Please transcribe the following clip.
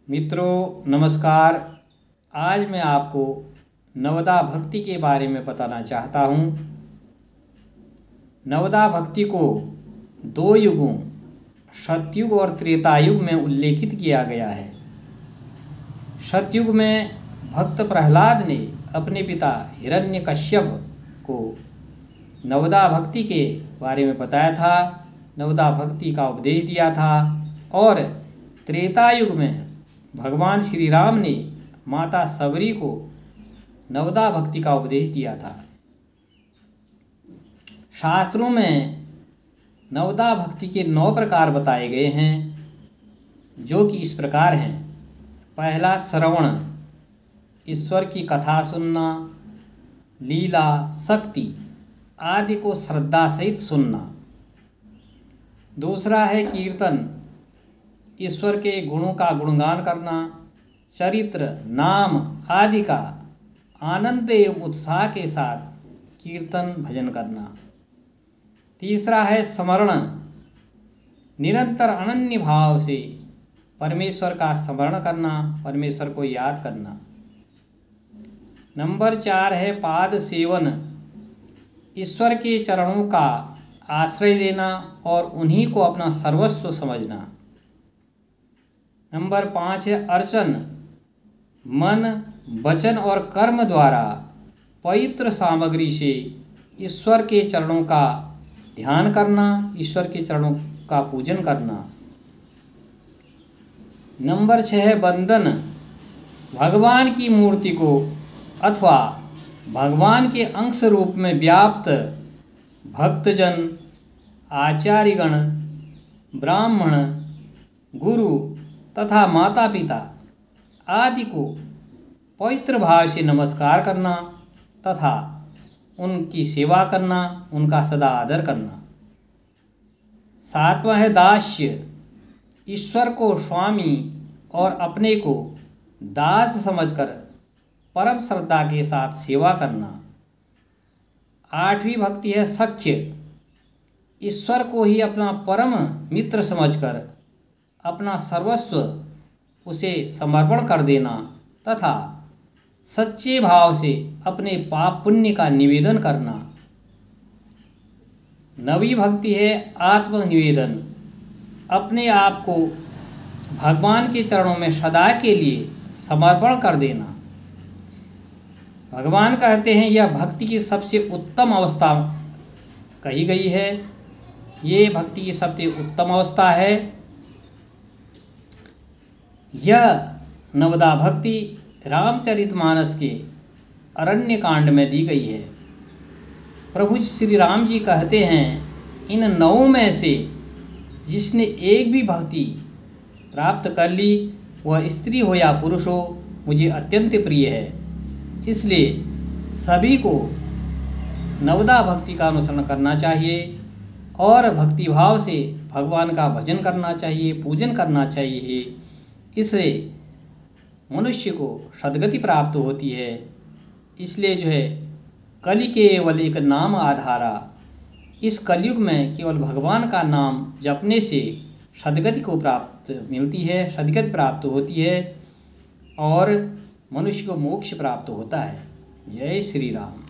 मित्रों नमस्कार। आज मैं आपको नवदा भक्ति के बारे में बताना चाहता हूँ। नवदा भक्ति को दो युगों सतयुग और त्रेतायुग में उल्लेखित किया गया है। सतयुग में भक्त प्रहलाद ने अपने पिता हिरण्यकश्यप को नवदा भक्ति के बारे में बताया था, नवदा भक्ति का उपदेश दिया था। और त्रेतायुग में भगवान श्री राम ने माता सबरी को नवदा भक्ति का उपदेश दिया था। शास्त्रों में नवदा भक्ति के 9 प्रकार बताए गए हैं, जो कि इस प्रकार हैं। पहला, श्रवण, ईश्वर की कथा सुनना, लीला, शक्ति आदि को श्रद्धा सहित सुनना। दूसरा है कीर्तन, ईश्वर के गुणों का गुणगान करना, चरित्र, नाम आदि का आनंद एवं उत्साह के साथ कीर्तन भजन करना। तीसरा है स्मरण, निरंतर अनन्य भाव से परमेश्वर का स्मरण करना, परमेश्वर को याद करना। नंबर 4 है पाद सेवन, ईश्वर के चरणों का आश्रय लेना और उन्हीं को अपना सर्वस्व समझना। नंबर 5 है अर्चन, मन, वचन और कर्म द्वारा पवित्र सामग्री से ईश्वर के चरणों का ध्यान करना, ईश्वर के चरणों का पूजन करना। नंबर 6 है वंदन, भगवान की मूर्ति को अथवा भगवान के अंश रूप में व्याप्त भक्तजन, आचार्यगण, ब्राह्मण, गुरु तथा माता पिता आदि को पवित्र भाव से नमस्कार करना तथा उनकी सेवा करना, उनका सदा आदर करना। 7वां है दास्य, ईश्वर को स्वामी और अपने को दास समझकर परम श्रद्धा के साथ सेवा करना। 8वीं भक्ति है सख्य, ईश्वर को ही अपना परम मित्र समझकर अपना सर्वस्व उसे समर्पण कर देना तथा सच्चे भाव से अपने पाप पुण्य का निवेदन करना। 9वीं भक्ति है आत्मनिवेदन, अपने आप को भगवान के चरणों में सदा के लिए समर्पण कर देना। भगवान कहते हैं यह भक्ति की सबसे उत्तम अवस्था कही गई है। ये भक्ति की सबसे उत्तम अवस्था है। यह नवदा भक्ति रामचरितमानस के अरण्य कांड में दी गई है। प्रभु श्री राम जी कहते हैं इन 9 में से जिसने एक भी भक्ति प्राप्त कर ली, वह स्त्री हो या पुरुष हो, मुझे अत्यंत प्रिय है। इसलिए सभी को नवदा भक्ति का अनुसरण करना चाहिए और भक्तिभाव से भगवान का भजन करना चाहिए, पूजन करना चाहिए। इससे मनुष्य को सद्गति प्राप्त होती है। इसलिए कलि केवल एक नाम आधारा, इस कलयुग में केवल भगवान का नाम जपने से सद्गति को प्राप्त मिलती है, सद्गति प्राप्त होती है और मनुष्य को मोक्ष प्राप्त होता है। जय श्री राम।